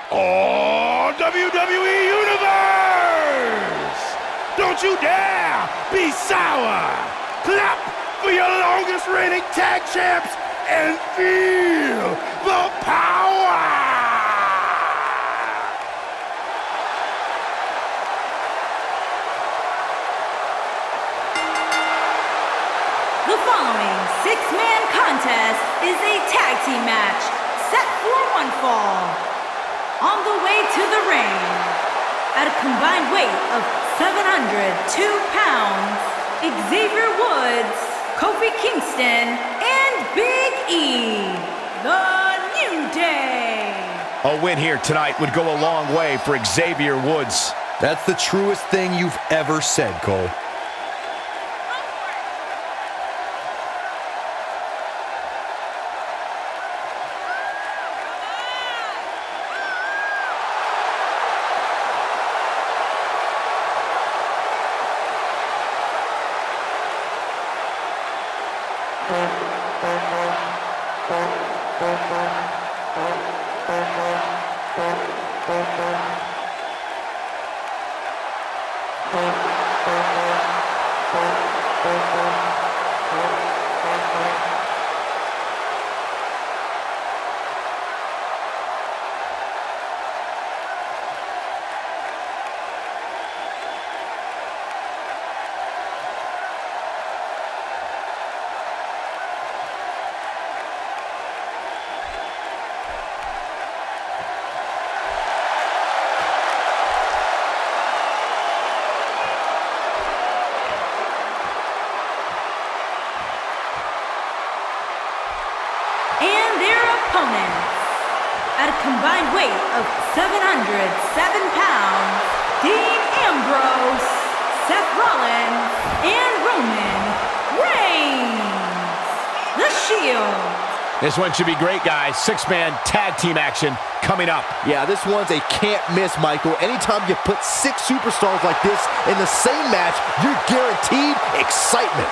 All WWE Universe! Don't you dare be sour! Clap for your longest reigning tag champs and feel the power! The following six-man contest is a tag team match set for one fall. On the way to the ring, at a combined weight of 702 pounds, Xavier Woods, Kofi Kingston, and Big E, The New Day. A win here tonight would go a long way for Xavier Woods. That's the truest thing you've ever said, Cole. At a combined weight of 707 pounds, Dean Ambrose, Seth Rollins, and Roman Reigns. The Shield. This one should be great, guys. Six-man tag team action coming up. Yeah, this one's a can't miss, Michael. Anytime you put six superstars like this in the same match, you're guaranteed excitement.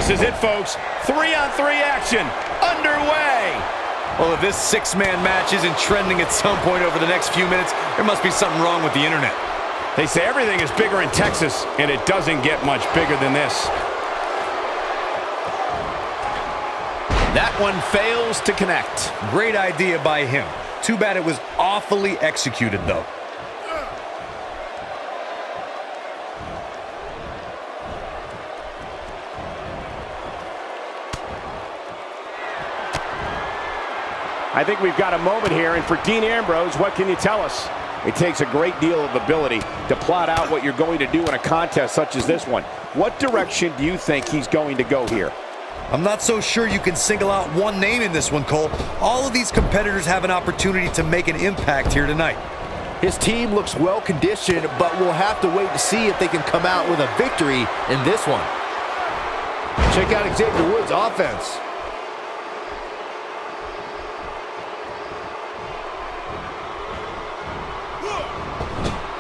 This is it, folks. 3-on-3 action underway. Well, if this six-man match isn't trending at some point over the next few minutes, there must be something wrong with the internet. They say everything is bigger in Texas, and it doesn't get much bigger than this. That one fails to connect. Great idea by him. Too bad it was awfully executed, though. I think we've got a moment here, and for Dean Ambrose, what can you tell us? It takes a great deal of ability to plot out what you're going to do in a contest such as this one. What direction do you think he's going to go here? I'm not so sure you can single out one name in this one, Cole. All of these competitors have an opportunity to make an impact here tonight. His team looks well conditioned, but we'll have to wait to see if they can come out with a victory in this one. Check out Xavier Woods' offense.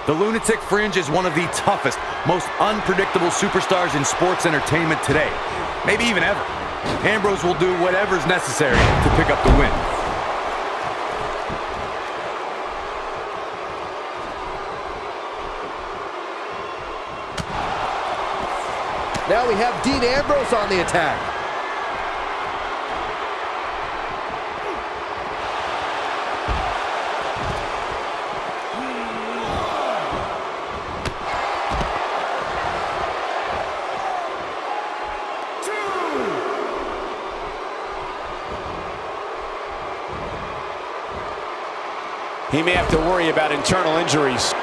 The Lunatic Fringe is one of the toughest, most unpredictable superstars in sports entertainment today. Maybe even ever. Ambrose will do whatever's necessary to pick up the win. Now we have Dean Ambrose on the attack. He may have to worry about internal injuries.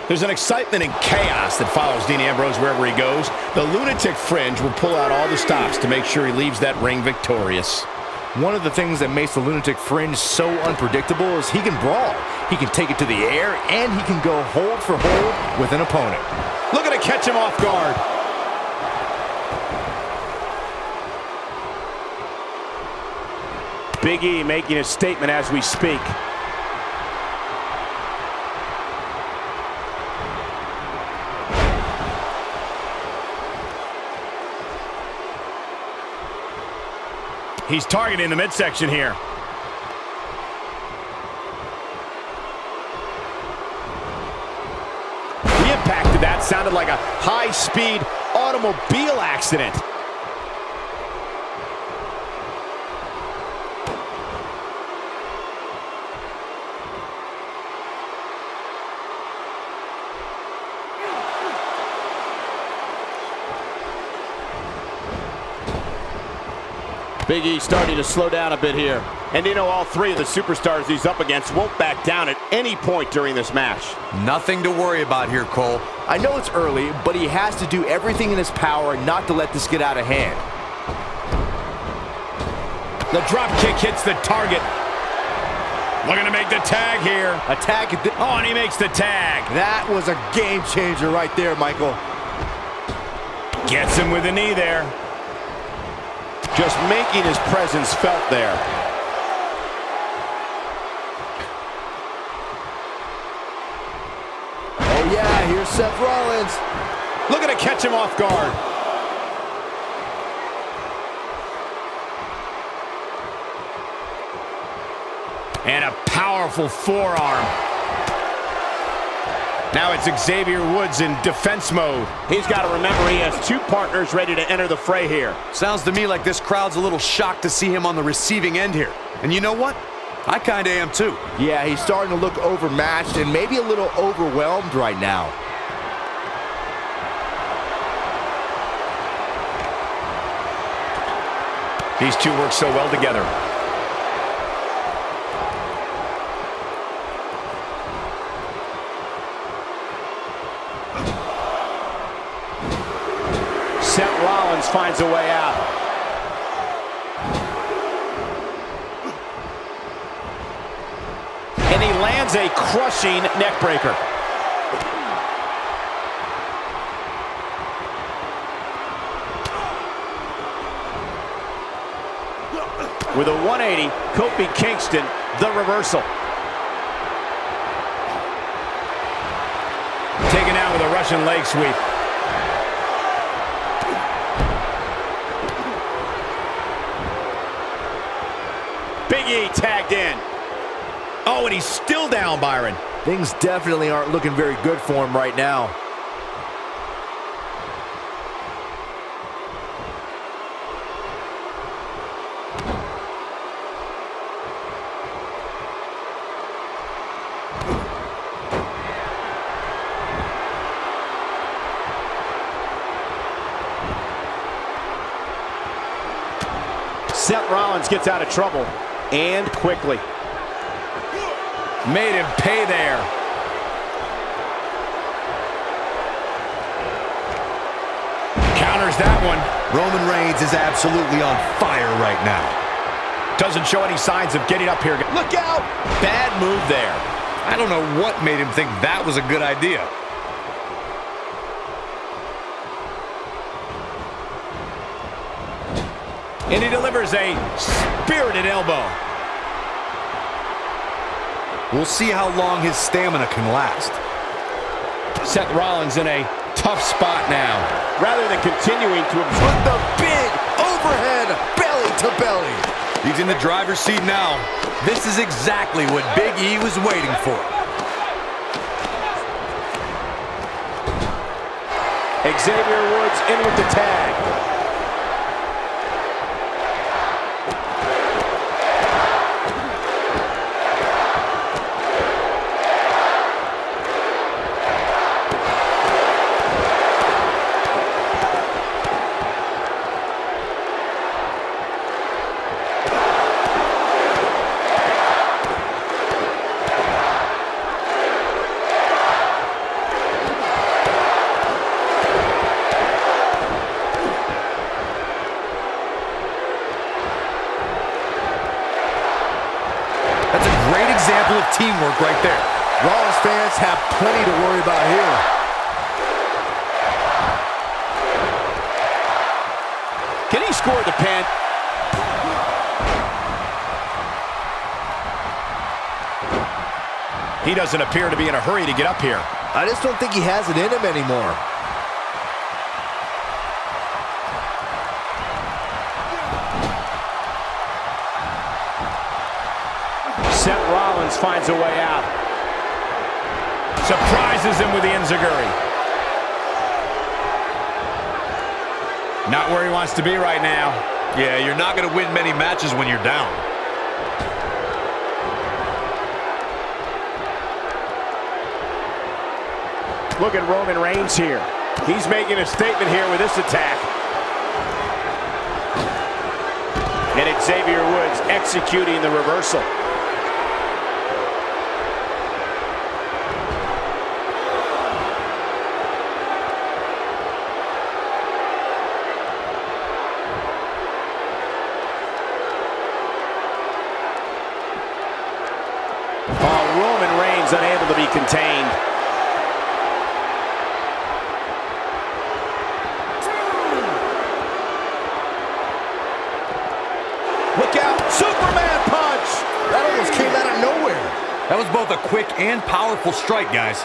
There's an excitement and chaos that follows Dean Ambrose wherever he goes. The lunatic fringe will pull out all the stops to make sure he leaves that ring victorious. One of the things that makes the lunatic fringe so unpredictable is he can brawl. He can take it to the air, and he can go hold for hold with an opponent. Looking to catch him off guard. Big E making a statement as we speak. He's targeting the midsection here. The impact of that sounded like a high-speed automobile accident. Big E starting to slow down a bit here. And you know, all three of the superstars he's up against won't back down at any point during this match. Nothing to worry about here, Cole. I know it's early, but he has to do everything in his power not to let this get out of hand. The drop kick hits the target. Looking to make the tag here. A tag. Oh, and he makes the tag. That was a game changer right there, Michael. Gets him with a knee there. Just making his presence felt there. Oh yeah, here's Seth Rollins. Looking to catch him off guard. And a powerful forearm. Now it's Xavier Woods in defense mode. He's got to remember he has two partners ready to enter the fray here. Sounds to me like this crowd's a little shocked to see him on the receiving end here. And you know what? I kind of am too. Yeah, he's starting to look overmatched and maybe a little overwhelmed right now. These two work so well together. Seth Rollins finds a way out. And he lands a crushing neckbreaker. With a 180, Kofi Kingston, the reversal. Taken out with a Russian leg sweep. Big E tagged in. Oh, and he's still down, Byron. Things definitely aren't looking very good for him right now. Seth Rollins gets out of trouble, and quickly. Made him pay there. Counters that one. Roman Reigns is absolutely on fire right now. Doesn't show any signs of getting up here. Look out! Bad move there. I don't know what made him think that was a good idea. And he delivers a spirited elbow. We'll see how long his stamina can last. Seth Rollins in a tough spot now. Rather than continuing to put the big overhead belly to belly. He's in the driver's seat now. This is exactly what Big E was waiting for. Xavier Woods in with the tag. teamwork right there. Rollins fans have plenty to worry about here. Can he score the pin? He doesn't appear to be in a hurry to get up here. I just don't think he has it in him anymore. Seth Rollins finds a way out. Surprises him with the enziguri. Not where he wants to be right now. Yeah, you're not going to win many matches when you're down. Look at Roman Reigns here. He's making a statement here with this attack. And it's Xavier Woods executing the reversal. Roman Reigns unable to be contained. Look out, Superman punch! That almost came out of nowhere. That was both a quick and powerful strike, guys.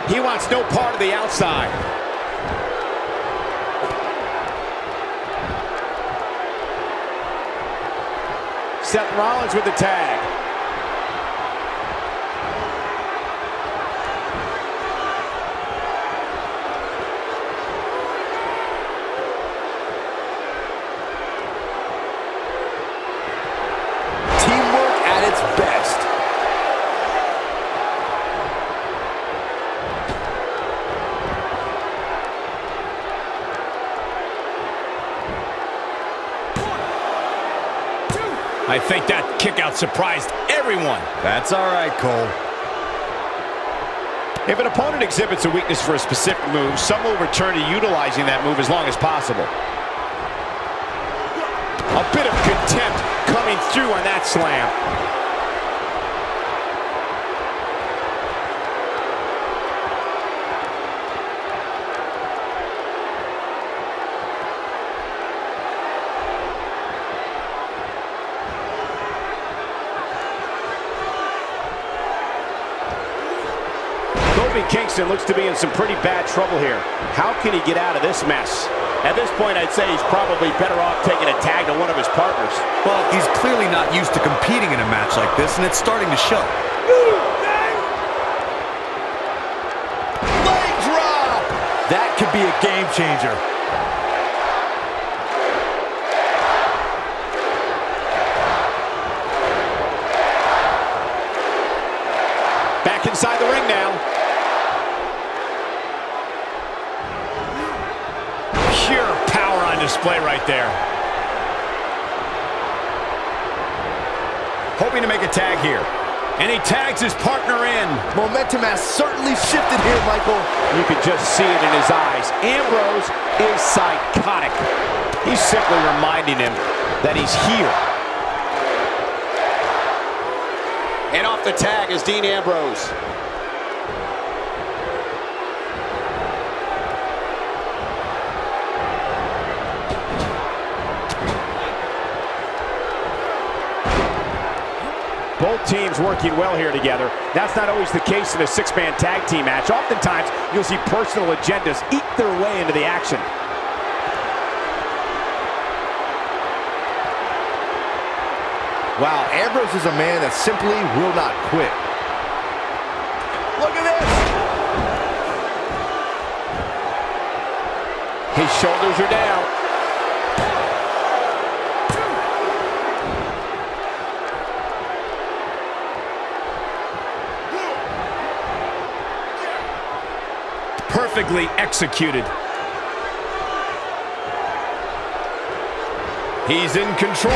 He wants no part of the outside. Seth Rollins with the tag. Teamwork at its best. I think that kickout surprised everyone. That's all right, Cole. If an opponent exhibits a weakness for a specific move, some will return to utilizing that move as long as possible. A bit of contempt coming through on that slam. Kingston looks to be in some pretty bad trouble here. How can he get out of this mess? At this point, I'd say he's probably better off taking a tag to one of his partners. Well, he's clearly not used to competing in a match like this, and it's starting to show. Leg drop! That could be a game changer. Back inside the ring now. Pure power on display right there. Hoping to make a tag here. And he tags his partner in. Momentum has certainly shifted here, Michael. You can just see it in his eyes. Ambrose is psychotic. He's simply reminding him that he's here. And off the tag is Dean Ambrose. Both teams working well here together. That's not always the case in a six-man tag team match. Oftentimes, you'll see personal agendas eat their way into the action. Wow, Ambrose is a man that simply will not quit. Look at this! His shoulders are down. Perfectly executed. He's in control.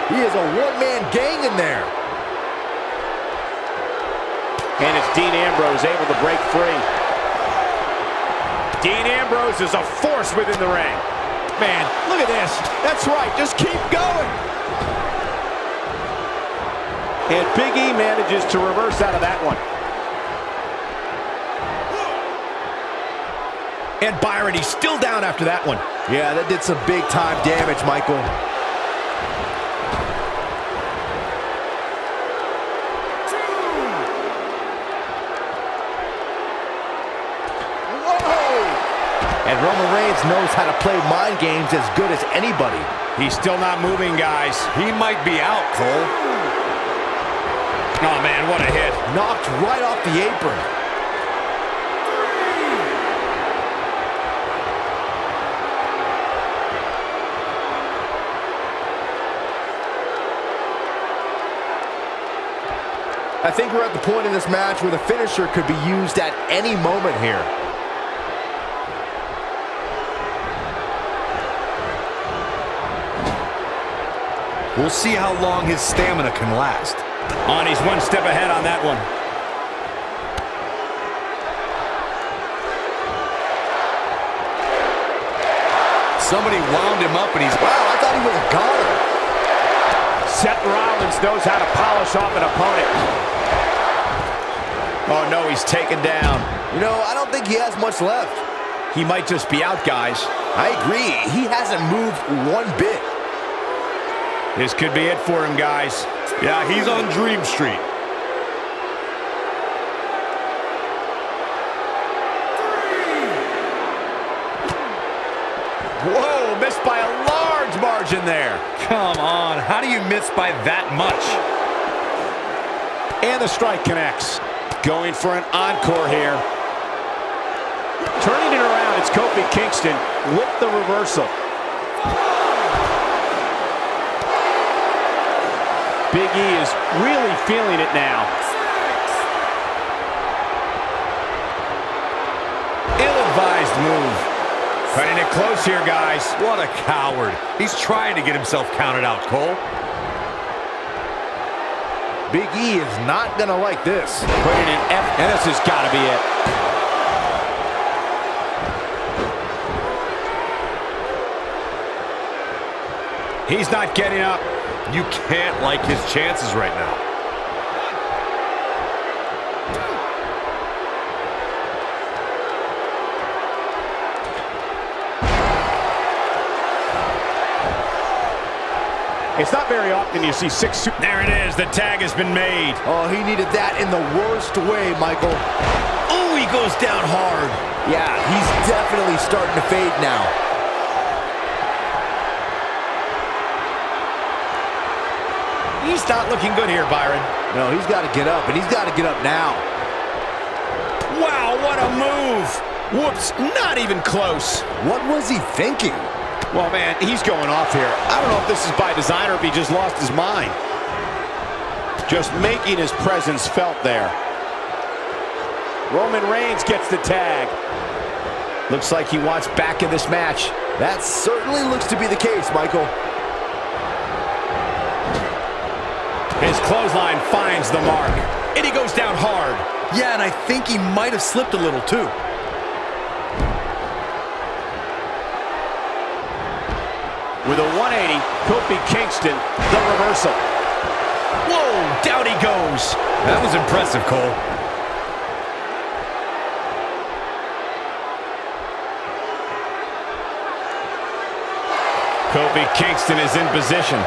He is a one-man gang in there. And it's Dean Ambrose able to break free. Dean Ambrose is a force within the ring. Man, look at this. That's right, just keep going. And Big E manages to reverse out of that one. And Byron, he's still down after that one. Yeah, that did some big-time damage, Michael. And Roman Reigns knows how to play mind games as good as anybody. He's still not moving, guys. He might be out, Cole. Oh, man, what a hit. Knocked right off the apron. I think we're at the point in this match where the finisher could be used at any moment here. We'll see how long his stamina can last. On, he's one step ahead on that one. Somebody wound him up and he's... Wow, I thought he was a goner. Seth Rollins knows how to polish off an opponent. Oh, no, he's taken down. You know, I don't think he has much left. He might just be out, guys. I agree. He hasn't moved one bit. This could be it for him, guys. Yeah, he's on Dream Street. Whoa, missed by a large margin there. Come on, how do you miss by that much? And the strike connects. Going for an encore here. Turning it around, it's Kofi Kingston with the reversal. Big E is really feeling it now. Ill-advised move. Cutting it close here, guys. What a coward. He's trying to get himself counted out, Cole. Big E is not going to like this. Putting an F, and this has got to be it. He's not getting up. You can't like his chances right now. It's not very often you see six. There it is. The tag has been made. Oh, he needed that in the worst way, Michael. Oh, he goes down hard. Yeah, he's definitely starting to fade now. He's not looking good here, Byron. No, he's got to get up, and he's got to get up now. Wow, what a move. Whoops, not even close. What was he thinking? Well, man, he's going off here. I don't know if this is by design or if he just lost his mind. Just making his presence felt there. Roman Reigns gets the tag. Looks like he wants back in this match. That certainly looks to be the case, Michael. His clothesline finds the mark, and he goes down hard. Yeah, and I think he might have slipped a little, too. With a 180, Kofi Kingston, the reversal. Whoa, down he goes. That was impressive, Cole. Kofi Kingston is in position.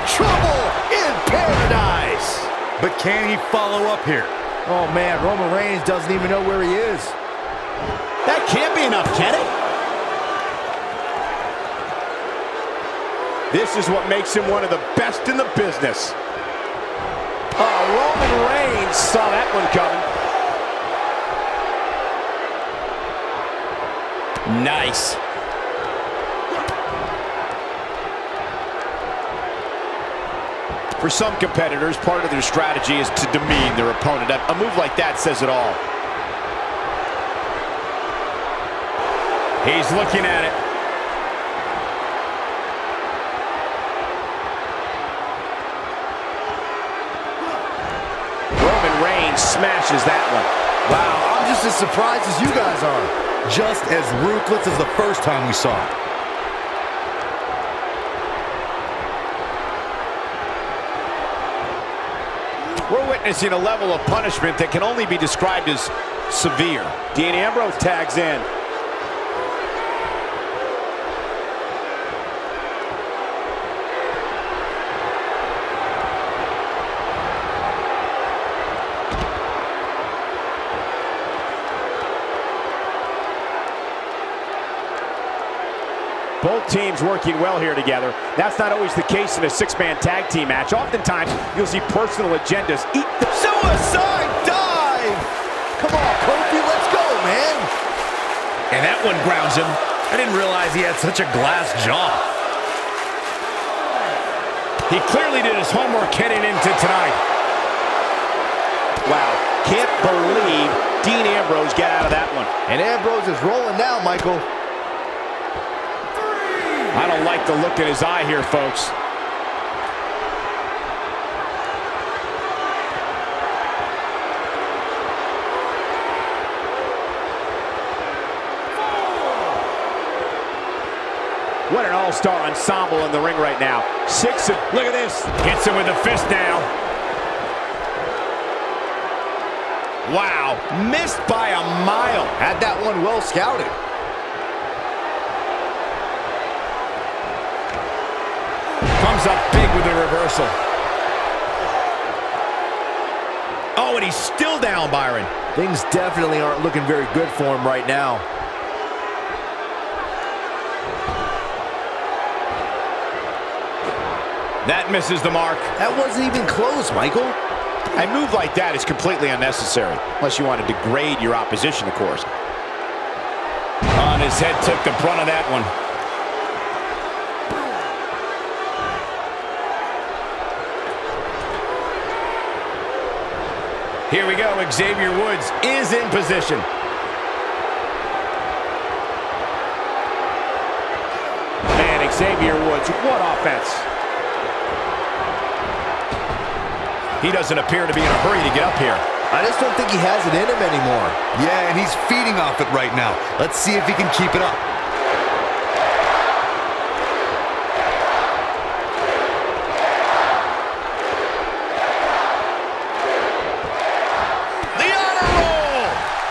Trouble in paradise. But can he follow up here? Oh, man, Roman Reigns doesn't even know where he is. That can't be enough, can it? This is what makes him one of the best in the business. Oh, Roman Reigns saw that one coming. Nice. For some competitors, part of their strategy is to demean their opponent. A move like that says it all. He's looking at it. Roman Reigns smashed as that one. Wow, I'm just as surprised as you guys are. Just as ruthless as the first time we saw it. We're witnessing a level of punishment that can only be described as severe. Dean Ambrose tags in. Both teams working well here together. That's not always the case in a six-man tag team match. Oftentimes, you'll see personal agendas eat the... Suicide dive! Come on, Kofi, let's go, man! And that one grounds him. I didn't realize he had such a glass jaw. He clearly did his homework heading into tonight. Wow, can't believe Dean Ambrose got out of that one. And Ambrose is rolling now, Michael. I don't like the look in his eye here, folks. What an all-star ensemble in the ring right now. Look at this. Hits him with a fist now. Wow, missed by a mile. Had that one well scouted. Comes up big with a reversal. Oh, and he's still down, Byron. Things definitely aren't looking very good for him right now. That misses the mark. That wasn't even close, Michael. A move like that is completely unnecessary, unless you want to degrade your opposition, of course. On his head, took the brunt of that one. Here we go, Xavier Woods is in position. Man, Xavier Woods, what offense. He doesn't appear to be in a hurry to get up here. I just don't think he has it in him anymore. Yeah, and he's feeding off it right now. Let's see if he can keep it up.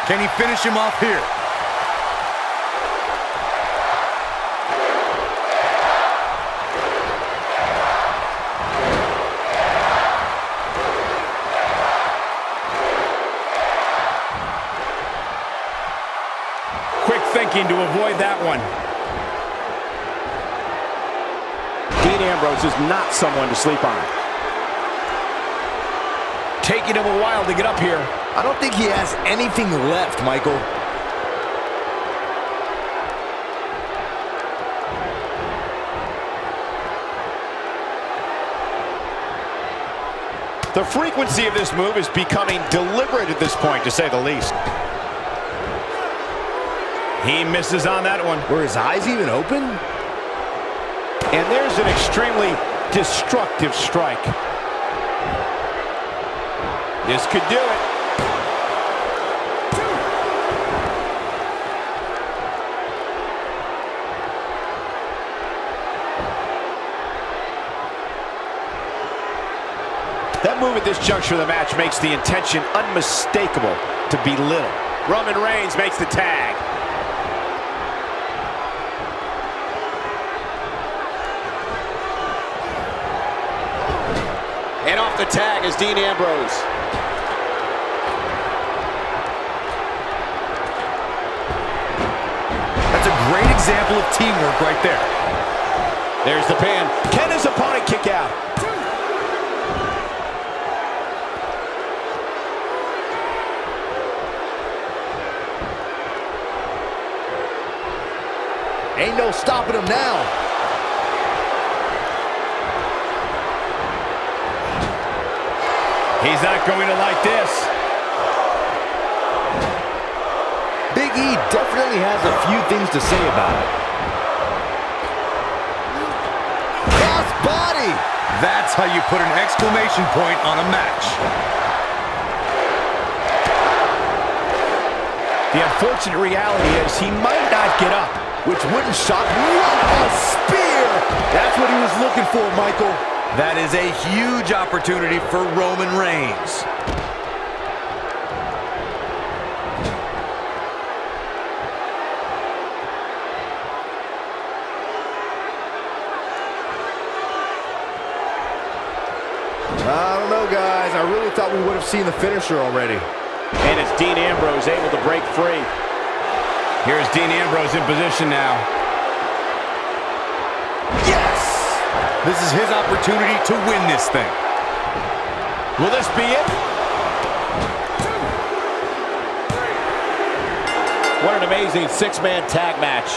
Can he finish him off here? Quick thinking to avoid that one. Dean Ambrose is not someone to sleep on. Taking him a while to get up here. I don't think he has anything left, Michael. The frequency of this move is becoming deliberate at this point, to say the least. He misses on that one. Were his eyes even open? And there's an extremely destructive strike. This could do it. That move at this juncture of the match makes the intention unmistakable to belittle. Roman Reigns makes the tag. And off the tag is Dean Ambrose. That's a great example of teamwork right there. There's the pin. Can his opponent kick out? Ain't no stopping him now. He's not going to like this. Big E definitely has a few things to say about it. Cross body! That's how you put an exclamation point on a match. The unfortunate reality is he might not get up. Which wouldn't shock me. What a spear! That's what he was looking for, Michael. That is a huge opportunity for Roman Reigns. I don't know, guys. I really thought we would have seen the finisher already. And it's Dean Ambrose able to break free. Here's Dean Ambrose in position now. Yes! This is his opportunity to win this thing. Will this be it? What an amazing six-man tag match.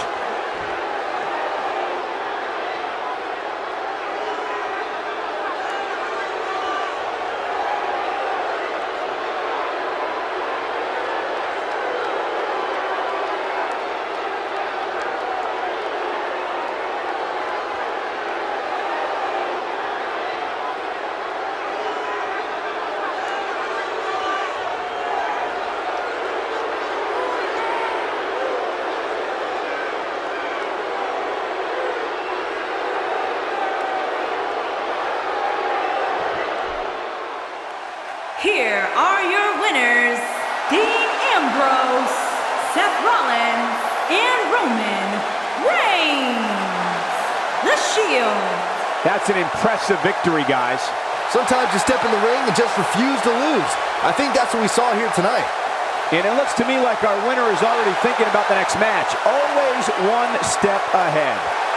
Here are your winners, Dean Ambrose, Seth Rollins, and Roman Reigns. The Shield. That's an impressive victory, guys. Sometimes you step in the ring and just refuse to lose. I think that's what we saw here tonight. And it looks to me like our winner is already thinking about the next match. Always one step ahead.